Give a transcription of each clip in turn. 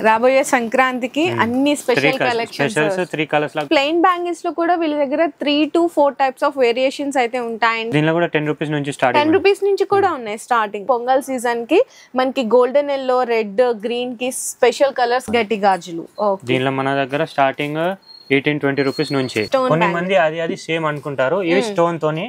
రాబోయే సంక్రాంతికి అన్ని స్పెషల్ కలెక్షన్స్ 3 కలర్స్ లా ప్లెయిన్ బ్యాంగిల్స్ లో కూడా వీళ్ళ దగ్గర 3 to 4 టైప్స్ ఆఫ్ వేరియేషన్స్ అయితే ఉంటాయండి. దీనిలో కూడా 10 రూపీస్ నుంచి స్టార్ట్ 10 రూపీస్ నుంచి కూడా ఉన్నాయి స్టార్టింగ్. పొంగల్ సీజన్ కి మనకి గోల్డెన్ ఎల్లో, రెడ్, గ్రీన్ కి స్పెషల్ కలర్స్ గట్టి గాజులు. దీనిలో మన దగ్గర స్టార్టింగ్ 18-20 రూపీస్ నుంచి. కొన్ని మంది అది సేమ్ అనుకుంటారు. ఇవి స్టోన్ తోని,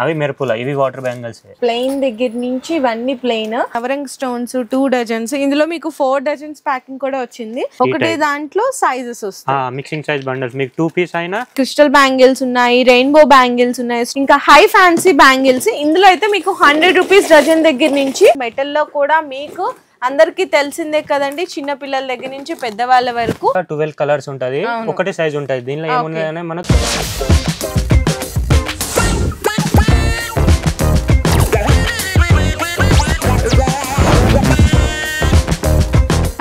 అవి మెరుపుల, ఇవి వాటర్ బ్యాంగిల్స్. ప్లెయిన్ దగ్గర నుంచి ఇవన్నీ ప్లెయిన్ నవరంగ్ స్టోన్స్ 2 డజన్స్. ఇందులో మీకు 4 డజన్స్ ప్యాకింగ్ కూడా వచ్చింది. ఒకటే దాంట్లో సైజెస్ వస్తాయి. మిక్సింగ్ సైజ్ బండిల్స్ మీకు 2 పీస్ అయినా. క్రిస్టల్ బ్యాంగిల్స్ ఉన్నాయి, రెయిన్బో బ్యాంగిల్స్ ఉన్నాయి, ఇంకా హై ఫ్యాన్సీ బ్యాంగిల్స్. ఇందులో అయితే మీకు 100 రూపీస్ డజన్ దగ్గర నుంచి. మెటల్ లో కూడా మీకు అందరికి తెలిసిందే కదండి, చిన్న పిల్లల దగ్గర నుంచి పెద్దవాళ్ళ వరకు 12 కలర్స్ ఉంటది. ఒకటే సైజ్ ఉంటది. దీనిలో ఏమున్నాయనే మనకు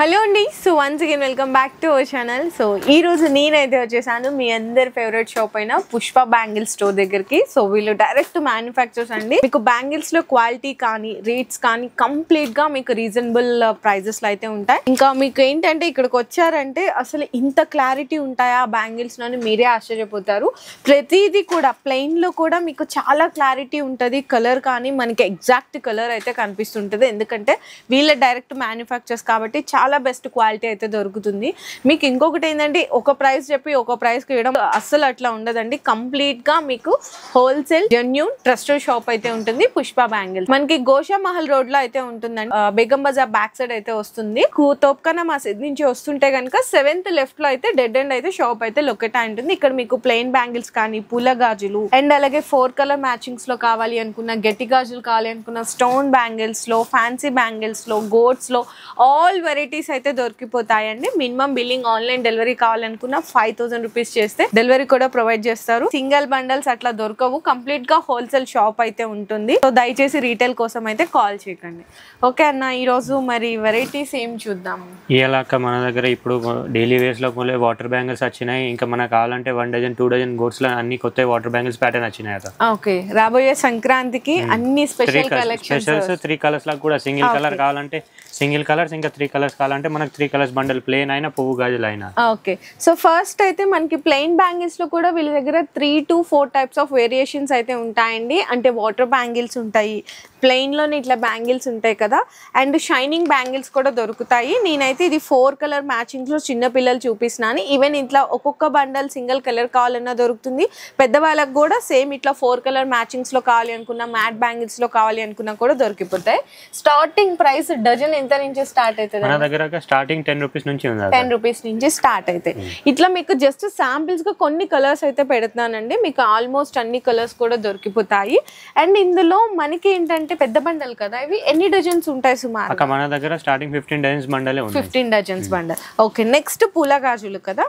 హలో అండి. So once again welcome back to our channel. So ఈ రోజు నేనైతే వచ్చేసాను మీ అందరి ఫేవరెట్ షాప్ అయిన పుష్ప బ్యాంగిల్ స్టోర్ దగ్గరికి. సో వీళ్ళు డైరెక్ట్ మ్యానుఫ్యాక్చర్స్ అండి. మీకు బ్యాంగిల్స్ లో క్వాలిటీ కానీ రేట్స్ కానీ కంప్లీట్ గా మీకు రీజనబుల్ ప్రైజెస్ లో అయితే ఉంటాయి. ఇంకా మీకు ఏంటంటే ఇక్కడికి వచ్చారంటే అసలు ఇంత క్లారిటీ ఉంటాయా బ్యాంగిల్స్ లోని మీరే ఆశ్చర్యపోతారు. ప్రతిదీ కూడా ప్లెయిన్ లో కూడా మీకు చాలా క్లారిటీ ఉంటుంది. కలర్ కానీ మనకి ఎగ్జాక్ట్ కలర్ అయితే కనిపిస్తుంటది. ఎందుకంటే వీళ్ళ డైరెక్ట్ మ్యానుఫ్యాక్చర్స్ కాబట్టి చాలా బెస్ట్ క్వాలిటీ అయితే దొరుకుతుంది. మీకు ఇంకొకటి ఏంటంటే ఒక ప్రైస్ చెప్పి ఒక ప్రైస్ కి ఇవ్వడం అస్సలు అట్లా ఉండదండి. కంప్లీట్ గా మీకు హోల్సేల్ జెన్యూన్ ట్రస్టెడ్ షాప్ అయితే ఉంటుంది పుష్ప బ్యాంగిల్స్. మనకి గోషా మహల్ రోడ్ లో అయితే ఉంటుందండి. బేగం బజార్ బ్యాక్ సైడ్ అయితే వస్తుంది. తోప్కన్నా మసీద్ నుంచి వస్తుంటే కనుక 7th లెఫ్ట్ లో అయితే డెడ్ ఎండ్ అయితే షాప్ అయితే లొకేట్ అయి ఉంటుంది. ఇక్కడ మీకు ప్లెయిన్ బ్యాంగిల్స్ కానీ, పూల గాజులు అండ్ అలాగే 4 కలర్ మ్యాచింగ్స్ లో కావాలి అనుకున్న, గట్టి గాజులు కావాలి అనుకున్న, స్టోన్ బ్యాంగిల్స్ లో, ఫ్యాన్సీ బ్యాంగిల్స్ లో, గోట్స్ లో ఆల్ వెరైటీస్ అయితే దొరికిపోతాయండి. మినిమం బిల్లింగ్ ఆన్లైన్ డెలివరీ కావాలనుకున్న 5000 రూపీస్ చేస్తే డెలివరీ కూడా ప్రొవైడ్ చేస్తారు. సింగిల్ బండల్స్ అట్లా దొరకవు. కంప్లీట్ గా హోల్సేల్ షాప్ అయితే ఉంటుంది. సో దయచేసి రీటైల్ కోసం అయితే కాల్ చేయకండి. ఓకే అన్న, ఈ రోజు మరి వెరైటీస్ ఏం చూద్దాం. ఇలాక మన దగ్గర ఇప్పుడు డైలీ వేర్స్ లో వాటర్ బ్యాంగిల్స్ వచ్చినాయి. ఇంకా మనకు కావాలంటే 1 డజన్ 2 డజన్ గోట్స్ లో అన్ని కొత్త వాటర్ బ్యాంగిల్స్ ప్యాటర్న్ వచ్చినాయి. ఓకే, రాబోయే సంక్రాంతికి అన్ని స్పెషల్ కలెక్షన్స్ 3 కలర్స్ లా కూడా. సింగిల్ కలర్ కావాలంటే సింగిల్ కలర్స్, ఇంకా 3 కలర్స్ కావాలంటే మనకు 3 కలర్స్ బండల్ ప్లెయిన్ అయినా, పువ్వు గాజులు అయినా. ఓకే, సో ఫస్ట్ అయితే మనకి ప్లెయిన్ బ్యాంగిల్స్ లో కూడా వీళ్ళ దగ్గర 3 to 4 టైప్స్ ఆఫ్ వేరియేషన్స్ అయితే ఉంటాయండి. అంటే వాటర్ బ్యాంగిల్స్ ఉంటాయి, ప్లెయిన్ లోనే ఇట్లా బ్యాంగిల్స్ ఉంటాయి కదా, అండ్ షైనింగ్ బ్యాంగిల్స్ కూడా దొరుకుతాయి. నేనైతే ఇది 4 కలర్ మ్యాచింగ్స్ లో చిన్న పిల్లలు చూపిస్తున్నాను. ఈవెన్ ఇట్లా ఒక్కొక్క బండల్ సింగిల్ కలర్ కావాలన్నా దొరుకుతుంది. పెద్దవాళ్ళకి కూడా సేమ్ ఇట్లా 4 కలర్ మ్యాచింగ్స్ లో కావాలి అనుకున్న, మ్యాట్ బ్యాంగిల్స్ లో కావాలి అనుకున్నా కూడా దొరికిపోతాయి. స్టార్టింగ్ ప్రైస్ డజన్ ఎంత నుంచి స్టార్ట్ అవుతుంది? మన దగ్గర స్టార్టింగ్ 10 రూపీస్ నుంచి ఉంది. 10 రూపీస్ నుంచి స్టార్ట్ అయితే ఇట్లా మీకు జస్ట్ శాంపిల్స్ గా కొన్ని కలర్స్ అయితే పెడుతున్నానండి. మీకు ఆల్మోస్ట్ అన్ని కలర్స్ కూడా దొరికిపోతాయి. అండ్ ఇందులో మనకి ఏంటంటే పెద్ద బండల్ కదా, ఇవి ఎన్ని డజన్స్ ఉంటాయి సుమారు? మన దగ్గర స్టార్టింగ్ 15 డజన్స్ బండలే ఉంది. 15 డజన్స్ బండల్. ఓకే, నెక్స్ట్ పూల గాజులు కదా.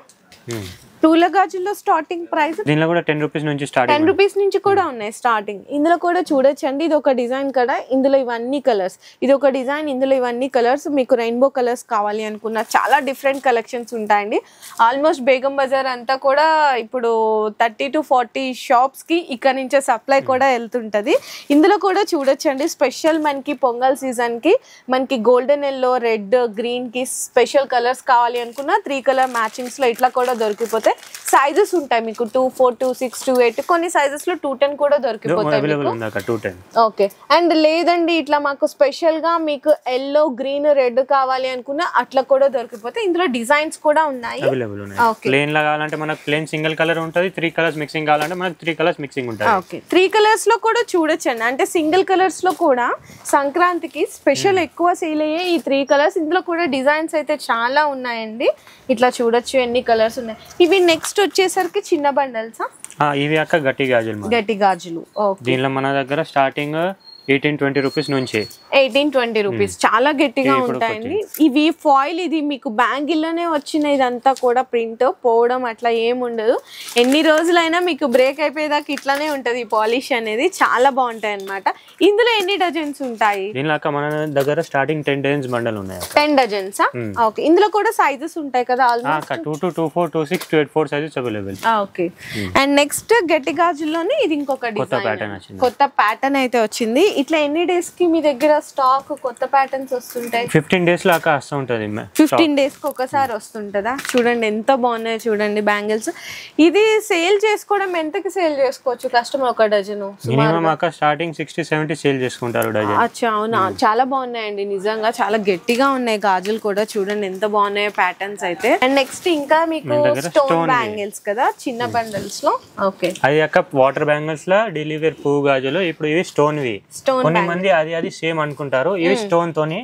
పూల గాజుల్లో స్టార్టింగ్ ప్రైస్ దీనిలో కూడా 10 రూపీస్ నుంచి స్టార్ట్. 10 రూపీస్ నుంచి కూడా ఉన్నాయి స్టార్టింగ్. ఇందులో కూడా చూడొచ్చండి, ఇది ఒక డిజైన్ కదా, ఇందులో ఇవన్నీ కలర్స్. ఇది ఒక డిజైన్, ఇందులో ఇవన్నీ కలర్స్. మీకు రెయిన్బో కలర్స్ కావాలి అనుకున్న చాలా డిఫరెంట్ కలెక్షన్స్ ఉంటాయండి. ఆల్మోస్ట్ బేగం బజార్ అంతా కూడా ఇప్పుడు 30 to 40 షాప్స్ కి ఇక్కడ నుంచే సప్లై కూడా వెళ్తుంటది. ఇందులో కూడా చూడొచ్చండి, స్పెషల్ మనకి పొంగల్ సీజన్ కి మనకి గోల్డెన్ ఎల్లో, రెడ్, గ్రీన్ కి స్పెషల్ కలర్స్ కావాలి అనుకున్న 3 కలర్ మ్యాచింగ్స్ లో ఇట్లా కూడా దొరికిపోతాయి. సైజెస్ ఉంటాయి మీకు 2, 4, 2, 6, 2, 8, కొన్ని సైజెస్ లో 210 కూడా దొరికిపోతాయి. ఓకే, అండ్ లేదండి ఇట్లా మాకు స్పెషల్ గా మీకు ఎల్లో, గ్రీన్, రెడ్ కావాలి అనుకున్న అట్లా కూడా దొరికిపోతాయి. ఇందులో డిజైన్స్ కూడా ఉన్నాయి. ప్లెయిన్ లా కావాలంటే మనకు ప్లెయిన్ సింగిల్ కలర్ ఉంటుంది. 3 కలర్స్ మిక్సింగ్ కావాలంటే మనకు 3 కలర్స్ మిక్సింగ్ ఉంటుంది. ఓకే, 3 కలర్స్ లో కూడా చూడొచ్చండి. అంటే సింగిల్ కలర్స్ లో కూడా సంక్రాంతికి స్పెషల్ ఎక్కువ సేల్ అయ్యే ఈ 3 కలర్స్. ఇందులో కూడా డిజైన్స్ అయితే చాలా ఉన్నాయండి. ఇట్లా చూడొచ్చు ఎన్ని కలర్స్ ఉన్నాయి. ఇవి నెక్స్ట్ వచ్చేసరికి చిన్న బండల్సా? ఇవి అక్క గట్టి గాజులు. గట్టి గాజులు. దీనిలో మన దగ్గర స్టార్టింగ్ 18-20 రూపీస్ నుంచి 18-20 రూపీస్ చాలా గట్టిగా ఉంటాయండి. ఇవి ఫాయిల్, ఇది మీకు బ్యాంగిల్లోనే వచ్చిన ఇదంతా కూడా ప్రింట్ పోవడం అట్లా ఏముండదు. ఎన్ని రోజులైనా మీకు బ్రేక్ అయిపోయేదాకా ఇట్లానే ఉంటది ఈ పాలిష్ అనేది. చాలా బాగుంటాయి అన్నమాట. ఇందులో ఎన్ని డజన్స్ ఉంటాయి? దీనిలో మన దగ్గర స్టార్టింగ్ 10 డజన్స్ బండల్ ఉన్నాయి. 10 డజన్సా? ఓకే, ఇందులో కూడా సైజెస్ ఉంటాయి కదా, almost 2 to 2, 4, 2, 6, 2, 8, 4 sizes available. Okay, and next గట్టి గాజుల్లోనే ఇది ఇంకొక డిజైన్, కొత్త ప్యాటర్న్ అయితే వచ్చింది. ఇట్లా ఎన్ని డేస్ కి మీ దగ్గర స్టాక్ కొత్త ప్యాటర్న్స్ వస్తుంటాయి? 15 days లాగా వస్తూ ఉంటుంది. 15 days కి ఒకసారి వస్తుంటదా? చూడండి ఎంత బాగున్నాయి చూడండి బ్యాంగిల్స్. ఇది సేల్ చేసుకోవడం ఎంతకి సేల్ చేసుకోవచ్చు కస్టమర్ ఒక డజన్? మినిమం అక్క స్టార్టింగ్ 60-70 సేల్ చేసుకుంటారు డజన్. అచ్చా అవునా, చాలా బాగున్నాయండి నిజంగా, చాలా గట్టిగా ఉన్నాయి గాజులు కూడా. చూడండి ఎంత బాగున్నాయి ప్యాటర్న్స్ అయితే. అండ్ నెక్స్ట్ ఇంకా మీకు స్టోన్ బ్యాంగిల్స్ కదా చిన్న బండల్స్ లో. ఓకే, అది అక్క వాటర్ బ్యాంగిల్స్ లా డెలివరీ పువ్వు గాజులు. ఇప్పుడు ఇవి స్టోన్ వి. కొన్ని మంది అది సేమ్ అనుకుంటారు. ఇవి స్టోన్ తోని,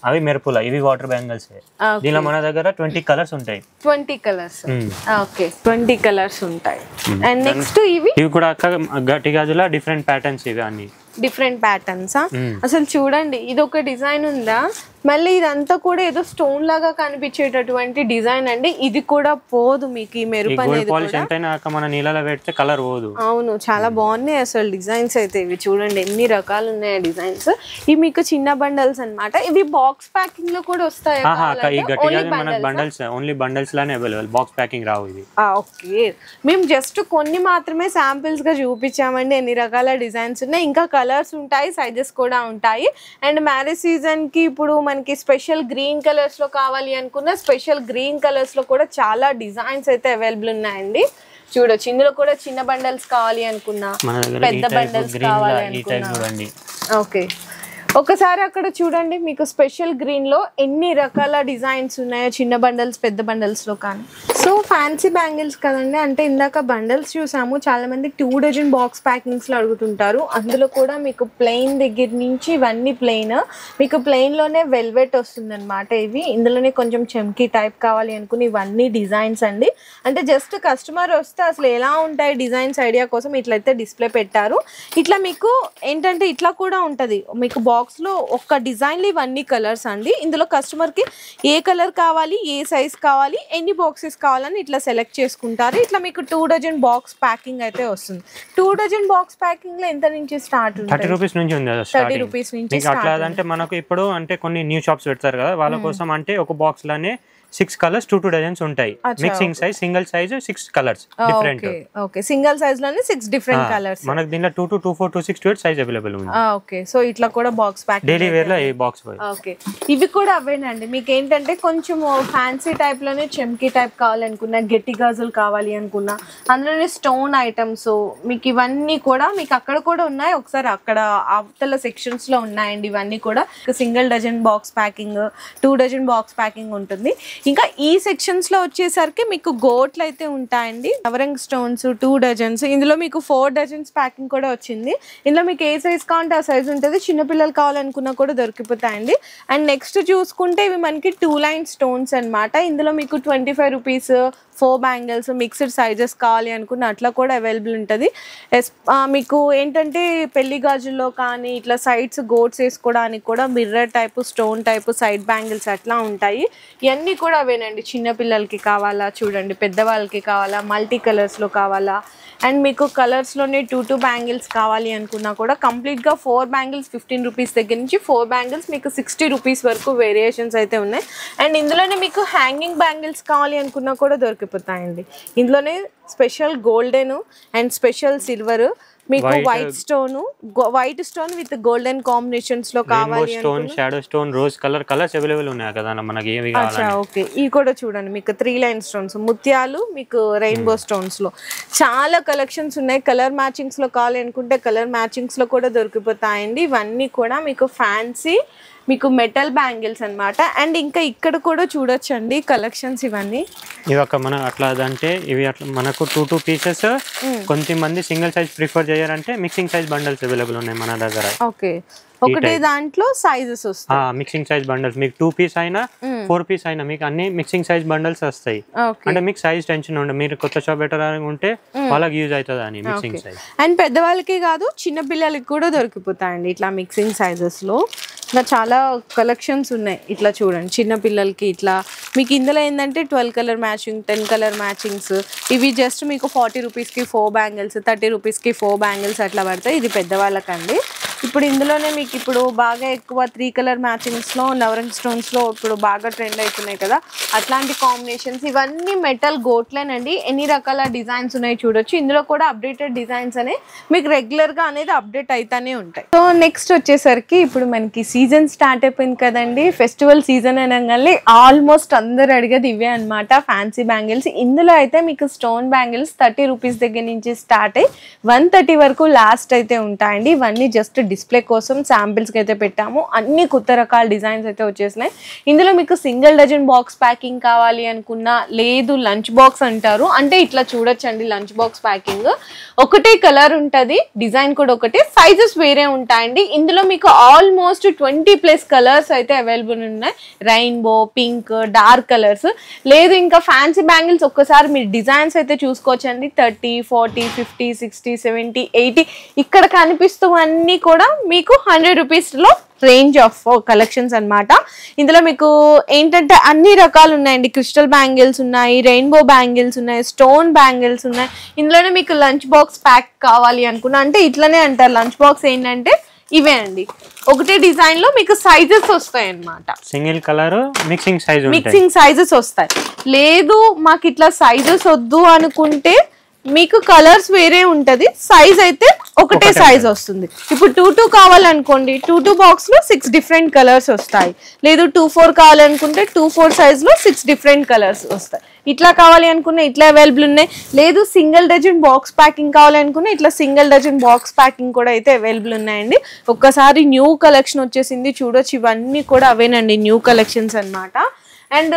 అవి మెరుపుల. ఇవి వాటర్ బ్యాంగిల్స్. దీనిలో మన దగ్గర 20 కలర్స్ ఉంటాయి. 20 కలర్స్. ఓకే, 20 కలర్స్ ఉంటాయి. అండ్ నెక్స్ట్ ఇవి కూడా అక్క గట్టి గాజుల డిఫరెంట్ ప్యాటర్న్స్. ఇవి అన్ని డిఫరెంట్ ప్యాటర్న్స్. అసలు చూడండి ఇది ఒక డిజైన్ ఉందా, మళ్ళీ ఇదంతా కూడా ఏదో స్టోన్ లాగా కనిపించేటటువంటి డిజైన్ అండి. ఇది కూడా పోదు మీకు ఈ మెరుపు అనేది. మన నీళ్ళలో పెడితే కలర్ పోదు. అవును, చాలా బాగున్నాయి అసలు డిజైన్స్ అయితే. ఇవి చూడండి ఎన్ని రకాలు ఉన్నాయి డిజైన్స్. ఇవి మీకు చిన్న బండల్స్ అన్నమాట. ఇవి బాక్స్ ప్యాకింగ్ లో కూడా వస్తాయి. బండల్స్ ఓన్లీ బండల్స్ లానే అవైలబుల్, బాక్స్ ప్యాకింగ్ రావు ఇది. ఓకే, మేము జస్ట్ కొన్ని మాత్రమే శాంపిల్స్ గా చూపించామండి. ఎన్ని రకాల డిజైన్స్ ఉన్నాయి, ఇంకా కలర్స్ ఉంటాయి, సైజెస్ కూడా ఉంటాయి. అండ్ మ్యారేజ్ సీజన్ కి ఇప్పుడు మనకి స్పెషల్ గ్రీన్ కలర్స్ లో కావాలి అనుకున్న స్పెషల్ గ్రీన్ కలర్స్ లో కూడా చాలా డిజైన్స్ అయితే అవైలబుల్ ఉన్నాయండి. చూడొచ్చు, ఇందులో కూడా చిన్న బండల్స్ కావాలి అనుకున్నా, పెద్ద బండల్స్ కావాలి అనుకున్నా. ఓకే, ఒకసారి అక్కడ చూడండి మీకు స్పెషల్ గ్రీన్ లో ఎన్ని రకాల డిజైన్స్ ఉన్నాయో, చిన్న బండల్స్ పెద్ద బండల్స్ లో కానీ. సో ఫ్యాన్సీ బ్యాంగిల్స్ కదండి, అంటే ఇందాక బండల్స్ చూసాము, చాలా మంది 2 డజన్ బాక్స్ ప్యాకింగ్స్ లో అడుగుతుంటారు. అందులో కూడా మీకు ప్లెయిన్ దగ్గర నుంచి ఇవన్నీ ప్లెయిన్, మీకు ప్లెయిన్ లోనే వెల్వెట్ వస్తుంది అనమాట. ఇవి ఇందులోనే కొంచెం చెమ్కీ టైప్ కావాలి అనుకుని ఇవన్నీ డిజైన్స్ అండి. అంటే జస్ట్ కస్టమర్ వస్తే అసలు ఎలా ఉంటాయి డిజైన్స్ ఐడియా కోసం ఇట్లయితే డిస్ప్లే పెట్టారు. ఇట్లా మీకు ఏంటంటే ఇట్లా కూడా ఉంటుంది మీకు బాక్స్ లో ఒక్క డిజైన్ లో ఇవన్నీ కలర్స్ అండి. ఇందులో కస్టమర్ కి ఏ కలర్ కావాలి, ఏ సైజ్ కావాలి, ఎన్ని బాక్సెస్ కావాలని ఇట్లా సెలెక్ట్ చేసుకుంటారు. ఇట్లా మీకు 2 డజన్ బాక్స్ ప్యాకింగ్ అయితే వస్తుంది. 2 డజన్ బాక్స్ ప్యాకింగ్ లో ఎంత నుంచి స్టార్ట్? 30 రూపీస్ నుంచి ఉంది. 30 రూపీస్ నుంచి. అట్లా అంటే మనకు ఇప్పుడు అంటే కొన్ని న్యూ షాప్స్ పెడతారు కదా, వాళ్ళ కోసం అంటే ఒక బాక్స్ లోనే 6 కలర్స్ 2 డజన్స్ ఉంటాయి. Mixing size, single size 6 colours different. Okay, single size లోనే 6 డిఫరెంట్ కలర్స్. మనకి దీనిలో 22, 24, 26, 28 సైజ్ అవైలబుల్ ఉంది. ఓకే, సో ఇట్లా కూడా బాక్స్ ప్యాకింగ్ డైలీ వేర్ లో ఈ బాక్స్. ఓకే, ఇవి కూడా అవేనండి. మీకు ఏంటంటే కొంచెం ఫ్యాన్సీ టైప్ లోనే చెమ్కీ టైప్ కావాలనుకున్నా, గట్టి గాజులు కావాలి అనుకున్నా, అందులోనే స్టోన్ ఐటమ్స్ మీకు ఇవన్నీ కూడా మీకు అక్కడ కూడా ఉన్నాయి. ఒకసారి అక్కడ అవతల సెక్షన్స్ లో ఉన్నాయండి. ఇవన్నీ కూడా single dozen box packing, 2 dozen box packing ఉంటుంది. ఇంకా ఈ సెక్షన్స్ లో వచ్చేసరికి మీకు గోట్లు అయితే ఉంటాయండి. Navrang stones 2 dozens. ఇందులో మీకు 4 డజన్స్ ప్యాకింగ్ కూడా వచ్చింది. ఇందులో మీకు ఏ సైజ్ కావాలంటే ఆ సైజ్ ఉంటుంది. చిన్నపిల్లలు కావాలనుకున్నా కూడా దొరికిపోతాయండి. అండ్ నెక్స్ట్ చూసుకుంటే ఇవి మనకి 2 లైన్ స్టోన్స్ అనమాట. ఇందులో మీకు 25 రూపీస్ 4 బ్యాంగిల్స్ మిక్స్డ్ సైజెస్ కావాలి అనుకున్న అట్లా కూడా అవైలబుల్ ఉంటుంది. మీకు ఏంటంటే పెళ్లి గాజుల్లో కానీ ఇట్లా సైడ్స్ గోట్స్ వేసుకోవడానికి కూడా mirror type, stone type side bangles అట్లా ఉంటాయి. ఇవన్నీ కూడా అవేనండి. చిన్నపిల్లలకి కావాలా చూడండి, పెద్దవాళ్ళకి కావాలా, మల్టీ కలర్స్లో కావాలా, అండ్ మీకు కలర్స్లోనే 2 బ్యాంగిల్స్ కావాలి అనుకున్నా కూడా కంప్లీట్గా 4 బ్యాంగిల్స్ 15 రూపీస్ దగ్గర నుంచి 4 బ్యాంగిల్స్ మీకు 60 రూపీస్ వరకు వేరియేషన్స్ అయితే ఉన్నాయి. అండ్ ఇందులోనే మీకు హ్యాంగింగ్ బ్యాంగిల్స్ కావాలి అనుకున్నా కూడా దొరికిపోతాయండి. ఇందులోనే special golden and special silver, మీకు white stone with golden combinations లో కావాలి, stone shadow stone rose colours available ఉన్నాయి కదా మనకి. ఏవి కావాలంటే ఓకే, ఇవి కూడా చూడండి మీకు 3 లైన్ స్టోన్స్, ముత్యాలు, మీకు రెయిన్బో స్టోన్స్ లో చాలా కలెక్షన్స్ ఉన్నాయి. కలర్ మ్యాచింగ్స్ లో కావాలి అనుకుంటే కలర్ మ్యాచింగ్స్ లో కూడా దొరికిపోతాయండి. ఇవన్నీ కూడా మీకు ఫ్యాన్సీ మీకు మెటల్ బ్యాంగిల్స్ అన్నమాట. అండ్ ఇంకా ఇక్కడ కూడా చూడొచ్చండి కలెక్షన్స్ ఇవన్నీ. ఇవి ఒక మన అట్లా అంటే ఇవి అట్లా మనకు 2 పీసెస్. కొంతమంది సింగిల్ సైజ్ ప్రిఫర్ చేయాలంటే మిక్సింగ్ సైజ్ బండల్స్ అవైలబుల్ ఉన్నాయి మన దగ్గర. ఓకే, ఒకటే దాంట్లో సైజెస్ వస్తాయి. మిక్సింగ్ సైజ్ బండల్స్ మీకు 2 పీస్ అయినా 4 పీస్ అయినా మీకు అన్ని మిక్సింగ్ సైజ్ బండల్స్ వస్తాయి. అంటే మీకు సైజ్ టెన్షన్ ఉండదు. మీరు కొత్త షాప్ పెట్టాలని ఉంటే వాళ్ళకి యూజ్ అవుతుంది అని మిక్సింగ్ సైజ్. అండ్ పెద్దవాళ్ళకి కాదు చిన్న పిల్లలకి కూడా దొరికిపోతాయండి ఇట్లా మిక్సింగ్ సైజెస్ లో. ఇంకా చాలా కలెక్షన్స్ ఉన్నాయి. ఇట్లా చూడండి చిన్న పిల్లలకి ఇట్లా మీకు ఇందులో ఏంటంటే 12 కలర్ మ్యాచింగ్, 10 కలర్ మ్యాచింగ్స్. ఇవి జస్ట్ మీకు 40 రూపీస్కి 4 బ్యాంగిల్స్, 30 రూపీస్కి 4 బ్యాంగిల్స్ అట్లా పడతాయి. ఇది పెద్దవాళ్ళకండి. ఇప్పుడు ఇందులోనే మీకు ఇప్పుడు బాగా ఎక్కువ 3 కలర్ మ్యాచింగ్స్లో నవరంగ్ స్టోన్స్లో ఇప్పుడు బాగా ట్రెండ్ అవుతున్నాయి కదా, అట్లాంటి కాంబినేషన్స్. ఇవన్నీ మెటల్ గోట్లేనండి. ఎన్ని రకాల డిజైన్స్ ఉన్నాయి చూడొచ్చు. ఇందులో కూడా అప్డేటెడ్ డిజైన్స్ అనే మీకు రెగ్యులర్గా అనేది అప్డేట్ అవుతానే ఉంటాయి. సో నెక్స్ట్ వచ్చేసరికి ఇప్పుడు మనకి సీజన్ స్టార్ట్ అయిపోయింది కదండి. ఫెస్టివల్ సీజన్ అనగానే ఆల్మోస్ట్ అందరు అడిగేది ఇవే అనమాట, ఫ్యాన్సీ బ్యాంగిల్స్. ఇందులో అయితే మీకు స్టోన్ బ్యాంగిల్స్ 30 రూపీస్ దగ్గర నుంచి స్టార్ట్ అయ్యి 130 వరకు లాస్ట్ అయితే ఉంటాయండి. ఇవన్నీ జస్ట్ డిస్ప్లే కోసం శాంపిల్స్కి అయితే పెట్టాము. అన్ని కొత్త రకాల డిజైన్స్ అయితే వచ్చేసినాయి. ఇందులో మీకు సింగిల్ డజన్ బాక్స్ ప్యాకింగ్ కావాలి అనుకున్నా, లేదు లంచ్ బాక్స్ అంటారు అంటే ఇట్లా చూడొచ్చండి. లంచ్ బాక్స్ ప్యాకింగ్ ఒకటే కలర్ ఉంటుంది, డిజైన్ కూడా ఒకటే, సైజెస్ వేరే ఉంటాయండి. ఇందులో మీకు ఆల్మోస్ట్ 20+ కలర్స్ అయితే అవైలబుల్ ఉన్నాయి. Rainbow, pink, dark colours. లేదు ఇంకా ఫ్యాన్సీ బ్యాంగిల్స్ ఒక్కసారి మీరు డిజైన్స్ అయితే చూసుకోవచ్చండి. 30, 40, 50, 60, 70, 80 ఇక్కడ కనిపిస్తూ అన్నీ కూడా మీకు 100 రూపీస్లో రేంజ్ ఆఫ్ కలెక్షన్స్ అన్నమాట. ఇందులో మీకు ఏంటంటే అన్ని రకాలు ఉన్నాయండి. క్రిస్టల్ బ్యాంగిల్స్ ఉన్నాయి, రెయిన్బో బ్యాంగిల్స్ ఉన్నాయి, స్టోన్ బ్యాంగిల్స్ ఉన్నాయి. ఇందులోనే మీకు లంచ్ బాక్స్ ప్యాక్ కావాలి అనుకున్నా అంటే ఇట్లనే అంటారు. లంచ్ బాక్స్ ఏంటంటే ఇవే అండి, ఒకటే డిజైన్ లో మీకు సైజెస్ వస్తాయి అన్నమాట. సింగిల్ కలర్ మిక్సింగ్ సైజెస్ వస్తాయి. లేదు మాకు ఇట్లా సైజెస్ వద్దు అనుకుంటే మీకు కలర్స్ వేరే ఉంటది, సైజ్ అయితే ఒకటే సైజ్ వస్తుంది. ఇప్పుడు 2-2 కావాలనుకోండి, 2-2 బాక్స్ లో 6 డిఫరెంట్ కలర్స్ వస్తాయి. లేదు 2-4 కావాలనుకుంటే 2-4 సైజ్ లో 6 డిఫరెంట్ కలర్స్ వస్తాయి. ఇట్లా కావాలి అనుకున్న ఇట్లా అవైలబుల్ ఉన్నాయి. లేదు సింగిల్ డజన్ బాక్స్ ప్యాకింగ్ కావాలనుకున్న ఇట్లా సింగిల్ డజన్ బాక్స్ ప్యాకింగ్ కూడా అయితే అవైలబుల్ ఉన్నాయండి. ఒక్కసారి న్యూ కలెక్షన్ వచ్చేసింది చూడొచ్చు. ఇవన్నీ కూడా అవేనండి, న్యూ కలెక్షన్స్ అన్నమాట. అండ్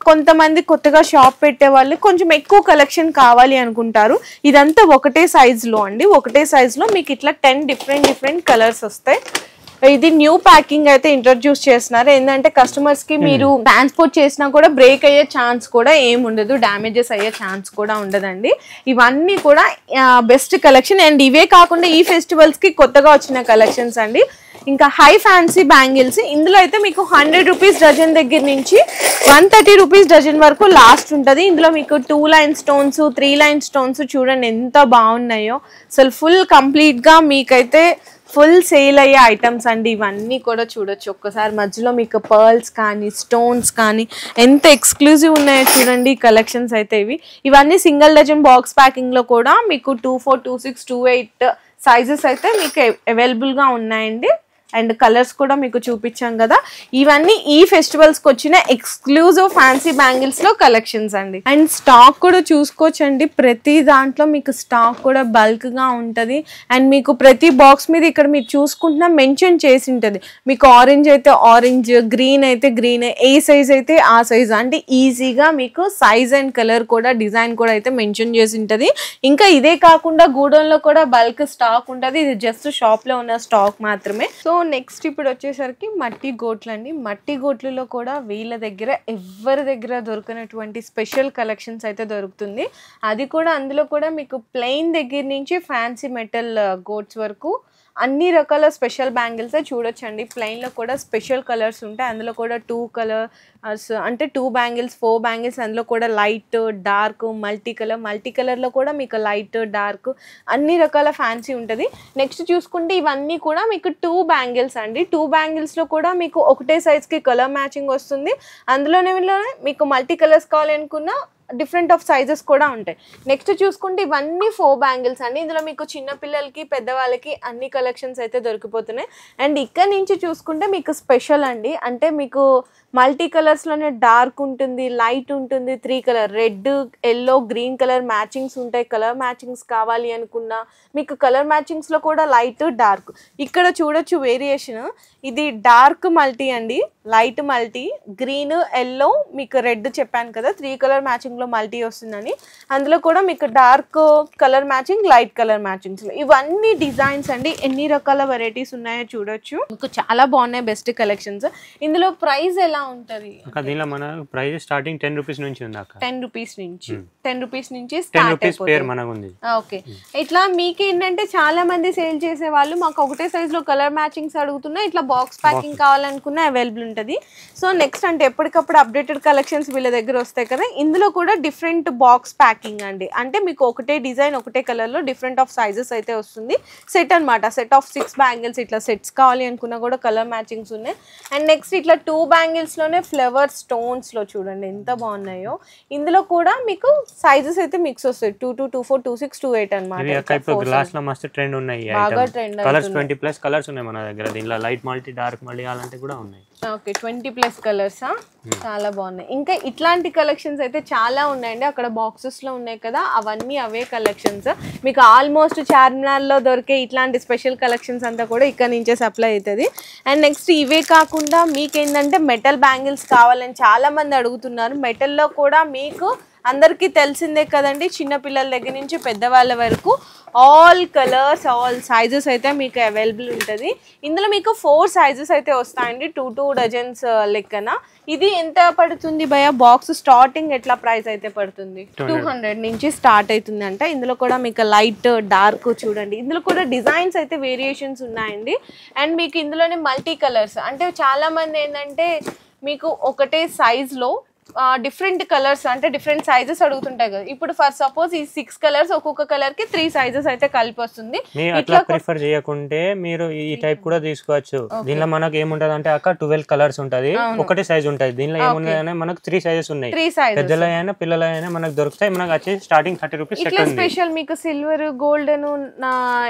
కొంతమంది కొత్తగా షాప్ పెట్టే వాళ్ళు కొంచెం ఎక్కువ కలెక్షన్ కావాలి అనుకుంటారు. ఇదంతా ఒకటే సైజులో అండి, ఒకటే సైజులో మీకు ఇట్లా 10 డిఫరెంట్ కలర్స్ వస్తాయి. ఇది న్యూ ప్యాకింగ్ అయితే ఇంట్రడ్యూస్ చేస్తున్నారు. ఏంటంటే కస్టమర్స్ కి మీరు ట్రాన్స్పోర్ట్ చేసినా కూడా బ్రేక్ అయ్యే ఛాన్స్ కూడా ఏం ఉండదు, డ్యామేజెస్ అయ్యే ఛాన్స్ కూడా ఉండదండి. ఇవన్నీ కూడా బెస్ట్ కలెక్షన్. అండ్ ఇవే కాకుండా ఈ ఫెస్టివల్స్ కి కొత్తగా వచ్చిన కలెక్షన్స్ అండి. ఇంకా హై ఫ్యాన్సీ బ్యాంగిల్స్ ఇందులో అయితే మీకు 100 రూపీస్ డజన్ దగ్గర నుంచి 130 రూపీస్ డజన్ వరకు లాస్ట్ ఉంటుంది. ఇందులో మీకు 2 లైన్ స్టోన్స్, 3 లైన్ స్టోన్స్ చూడండి ఎంత బాగున్నాయో. అసలు ఫుల్ కంప్లీట్ గా మీకైతే ఫుల్ సేల్ అయ్యే ఐటమ్స్ అండి. ఇవన్నీ కూడా చూడొచ్చు ఒక్కసారి. మధ్యలో మీకు పర్ల్స్ కానీ స్టోన్స్ కానీ ఎంత ఎక్స్క్లూజివ్ ఉన్నాయో చూడండి కలెక్షన్స్ అయితే. ఇవన్నీ సింగిల్ డజన్ బాక్స్ ప్యాకింగ్ లో కూడా మీకు 24, 26, 28 సైజెస్ అయితే మీకు అవైలబుల్ గా ఉన్నాయండి. అండ్ కలర్స్ కూడా మీకు చూపించాం కదా. ఇవన్నీ ఈ ఫెస్టివల్స్ కి వచ్చిన ఎక్స్క్లూజివ్ ఫ్యాన్సీ బ్యాంగిల్స్ లో కలెక్షన్స్ అండి. అండ్ స్టాక్ కూడా చూసుకోవచ్చండి. ప్రతి దాంట్లో మీకు స్టాక్ కూడా బల్క్ గా ఉంటది. అండ్ మీకు ప్రతి బాక్స్ మీద ఇక్కడ మీరు చూసుకుంటున్నా మెన్షన్ చేసి ఉంటది. మీకు ఆరెంజ్ అయితే ఆరెంజ్, గ్రీన్ అయితే గ్రీన్, ఏ సైజ్ అయితే ఆ సైజ్, అంటే ఈజీగా మీకు సైజ్ అండ్ కలర్ కూడా డిజైన్ కూడా అయితే మెన్షన్ చేసి ఉంటది. ఇంకా ఇదే కాకుండా గూడౌన్ లో కూడా బల్క్ స్టాక్ ఉంటది. ఇది జస్ట్ షాప్ లో ఉన్న స్టాక్ మాత్రమే. సో నెక్స్ట్ ఇప్పుడు వచ్చేసరికి మట్టి గోట్లు అండి. మట్టి గోట్లలో కూడా వీళ్ళ దగ్గర ఎవరి దగ్గర దొరికినటువంటి స్పెషల్ కలెక్షన్స్ అయితే దొరుకుతుంది. అది కూడా అందులో కూడా మీకు ప్లెయిన్ దగ్గర నుంచి ఫ్యాన్సీ మెటల్ గోట్స్ వరకు అన్ని రకాల స్పెషల్ బ్యాంగిల్స్ చూడొచ్చండి. ప్లెయిన్లో కూడా స్పెషల్ కలర్స్ ఉంటాయి. అందులో కూడా 2 కలర్స్ అంటే 2 బ్యాంగిల్స్, 4 బ్యాంగిల్స్, అందులో కూడా లైట్, డార్క్, మల్టీ కలర్లో కూడా మీకు లైట్, డార్క్ అన్ని రకాల ఫ్యాన్సీ ఉంటుంది. నెక్స్ట్ చూసుకుంటే ఇవన్నీ కూడా మీకు 2 బ్యాంగిల్స్ అండి. 2 బ్యాంగిల్స్లో కూడా మీకు ఒకటే సైజ్కి కలర్ మ్యాచింగ్ వస్తుంది. అందులోనే మీకు మల్టీ కలర్స్ కావాలనుకున్నా డిఫరెంట్ ఆఫ్ సైజెస్ కూడా ఉంటాయి. నెక్స్ట్ చూసుకుంటే ఇవన్నీ 4 బ్యాంగిల్స్ అండి. ఇందులో మీకు చిన్న పిల్లలకి, పెద్దవాళ్ళకి అన్ని కలెక్షన్స్ అయితే దొరికిపోతున్నాయి. అండ్ ఇక్కడ నుంచి చూసుకుంటే మీకు స్పెషల్ అండి. అంటే మీకు మల్టీ కలర్స్లోనే డార్క్ ఉంటుంది, లైట్ ఉంటుంది, 3 colour, red, yellow, green colour matchings ఉంటాయి. కలర్ మ్యాచింగ్స్ కావాలి అనుకున్నా మీకు కలర్ మ్యాచింగ్స్లో కూడా లైట్, డార్క్. ఇక్కడ చూడొచ్చు వేరియేషన్. ఇది డార్క్ మల్టీ అండి, లైట్ మల్టీ, గ్రీన్, ఎల్లో, మీకు రెడ్ చెప్పాను కదా 3 కలర్ మ్యాచింగ్లో మల్టీ వస్తుందని. అందులో కూడా మీకు dark colour matching, light colour matchings. ఇవన్నీ డిజైన్స్ అండి. ఎన్ని రకాల వెరైటీస్ ఉన్నాయో చూడొచ్చు. మీకు చాలా బాగున్నాయి, బెస్ట్ కలెక్షన్స్. ఇందులో ప్రైస్ ఎలా ఉంటది? దీనిలో మన ప్రైస్ స్టార్టింగ్ 10 రూపీస్ నుంచి ఉంది అక్క. 10 రూపీస్ నుంచి 10 రూపీస్ నుంచి 10 రూపీస్ పేర్ మనకు ఉంది. ఓకే, ఇట్లా మీకు ఏంటంటే చాలా మంది సేల్ చేసే వాళ్ళు మాకు ఒకటే సైజ్ లో కలర్ మ్యాచింగ్స్ అడుగుతున్నా, ఇట్లా బాక్స్ ప్యాకింగ్ కావాలనుకున్నా అవైలబుల్ ఉంటది. సో నెక్స్ట్ అంటే ఎప్పటికప్పుడు అప్డేటెడ్ కలెక్షన్స్ వీళ్ళ దగ్గర వస్తాయి కదా, ఇందులో కూడా డిఫరెంట్ బాక్స్ ప్యాకింగ్ అండి. అంటే మీకు ఒకటే డిజైన్ ఒకటే కలర్ లో డిఫరెంట్ ఆఫ్ సైజెస్ అయితే వస్తుంది. సెట్ అన్నమాట, సెట్ ఆఫ్ 6 బ్యాంగిల్స్. ఇట్లా సెట్స్ కావాలి అనుకున్నా కూడా కలర్ మ్యాచింగ్స్ ఉన్నాయి. అండ్ నెక్స్ట్ ఇట్లా 2 బ్యాంగిల్స్ లోనే ఫ్లవర్ స్టోన్స్ లో చూడండి ఎంత బాగున్నాయో. ఇందులో కూడా మీకు సైజెస్ అయితే మిక్స్ వస్తాయి, 22, 24, 26, 28 అన్నమాట. గ్లాస్ లో మస్తు ట్రెండ్ ఉన్నాయి, బాగా ట్రెండ్. కలర్స్ 20+ కలర్స్ ఉన్నాయి మన దగ్గర. దీనిలో లైట్ మల్టీ, డార్క్ మల్టీ అలాంటివి కూడా ఉన్నాయి. ఓకే, 20+ కలర్స్ చాలా బాగున్నాయి. ఇంకా ఇట్లాంటి కలెక్షన్స్ అయితే చాలా ఉన్నాయండి. అక్కడ బాక్సెస్ లో ఉన్నాయి కదా, అవన్నీ అవే కలెక్షన్స్. మీకు ఆల్మోస్ట్ చార్మినార్ లో దొరికే ఇట్లాంటి స్పెషల్ కలెక్షన్స్ అంతా కూడా ఇక్కడ నుంచే సప్లై అవుతుంది. అండ్ నెక్స్ట్ ఇవే కాకుండా మీకేంటంటే మెటల్ బ్యాంగిల్స్ కావాలని చాలా మంది అడుగుతున్నారు. మెటల్లో కూడా మీకు అందరికీ తెలిసిందే కదండి, చిన్నపిల్లల దగ్గర నుంచి పెద్దవాళ్ళ వరకు ఆల్ కలర్స్, ఆల్ సైజెస్ అయితే మీకు అవైలబుల్ ఉంటుంది. ఇందులో మీకు 4 సైజెస్ అయితే వస్తాయండి, 2 డజన్స్ లెక్కన. ఇది ఎంత పడుతుంది భయ బాక్స్? స్టార్టింగ్ ఎట్లా ప్రైస్ అయితే పడుతుంది? 200 నుంచి స్టార్ట్ అవుతుంది అంట. ఇందులో కూడా మీకు లైట్, డార్క్ చూడండి. ఇందులో కూడా డిజైన్స్ అయితే వేరియేషన్స్ ఉన్నాయండి. అండ్ మీకు ఇందులోనే మల్టీ కలర్స్, అంటే చాలా మంది ఏంటంటే మీకు ఒకటే సైజ్లో డిఫరెంట్ కలర్స్ అంటే డిఫరెంట్ సైజెస్ అడుగుతుంటాయి కదా. ఇప్పుడు ఫర్ సపోజ్ ఈ 6 కలర్స్, ఒక్కొక్క కలర్ కి 3 సైజెస్ అయితే కలిపి వస్తుంది. ఇట్లా ప్రిఫర్ చేయకుంటే మీరు ఈ టైప్ కూడా తీసుకోవచ్చు. దీనిలో మనకు ఏముంటది అంటే అక్క 12 కలర్స్ ఉంటది, ఒకటే సైజ్ ఉంటది. దీనిలో ఏమున్నాయి మనకు 3 సైజెస్ ఉన్నాయి, పెద్దలైనా పిల్లలైనా మనకు దొరుకుతాయి. మనకు వచ్చేసి స్టార్టింగ్ 30 రూపీస్. ఇట్లా స్పెషల్ మీకు సిల్వర్, గోల్డెన్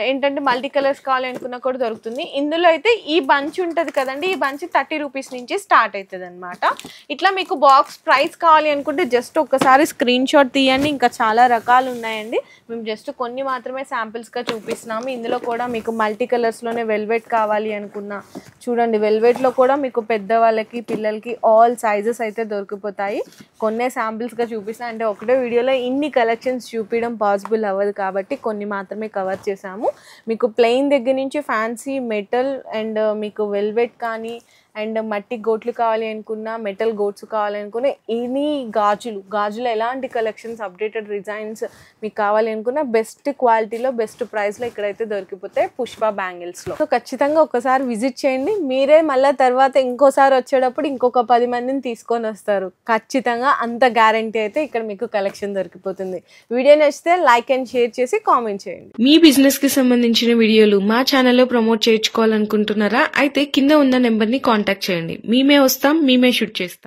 ఏంటంటే మల్టీ కలర్స్ కావాలనుకున్నా కూడా దొరుకుతుంది. ఇందులో అయితే ఈ బంచ్ ఉంటది కదండి, ఈ బంచ్ 30 రూపీస్ నుంచి స్టార్ట్ అవుతుంది అనమాట. ఇట్లా మీకు బాక్స్ ప్రైస్ కావాలి అనుకుంటే జస్ట్ ఒక్కసారి స్క్రీన్ షాట్ తీయండి. ఇంకా చాలా రకాలు ఉన్నాయండి, మేము జస్ట్ కొన్ని మాత్రమే శాంపిల్స్గా చూపిస్తున్నాము. ఇందులో కూడా మీకు మల్టీ కలర్స్లోనే వెల్వెట్ కావాలి అనుకున్నా చూడండి, వెల్వెట్లో కూడా మీకు పెద్దవాళ్ళకి పిల్లలకి ఆల్ సైజెస్ అయితే దొరికిపోతాయి. కొన్నే శాంపిల్స్గా చూపిస్తున్నా, అంటే ఒకటే వీడియోలో ఇన్ని కలెక్షన్స్ చూపించడం పాసిబుల్ అవ్వదు కాబట్టి కొన్ని మాత్రమే కవర్ చేసాము. మీకు ప్లెయిన్ దగ్గర నుంచి ఫ్యాన్సీ, మెటల్ అండ్ మీకు వెల్వెట్ కానీ అండ్ మట్టి గోట్లు కావాలి అనుకున్నా, మెటల్ గోట్స్ కావాలి అనుకున్నా, ఎనీ గాజులు ఎలాంటి కలెక్షన్స్, అప్డేటెడ్ డిజైన్స్ మీకు కావాలి అనుకున్నా బెస్ట్ క్వాలిటీలో బెస్ట్ ప్రైస్లో ఇక్కడైతే దొరికిపోతాయి పుష్ప బ్యాంగిల్స్లో. సో ఖచ్చితంగా ఒకసారి విజిట్ చేయండి. మీరే మళ్ళీ తర్వాత ఇంకోసారి వచ్చేటప్పుడు ఇంకొక 10 మందిని తీసుకొని వస్తారు ఖచ్చితంగా, అంత గ్యారంటీ అయితే ఇక్కడ మీకు కలెక్షన్ దొరికిపోతుంది. వీడియో నచ్చితే లైక్ అండ్ షేర్ చేసి కామెంట్ చేయండి. మీ బిజినెస్ కి సంబంధించిన వీడియోలు మా ఛానల్లో ప్రమోట్ చేయించుకోవాలనుకుంటున్నారా? అయితే కింద ఉన్న నెంబర్ ని కాంటాక్ట్ చేయండి. మేమే వస్తాం, మేమే షూట్ చేస్తాం.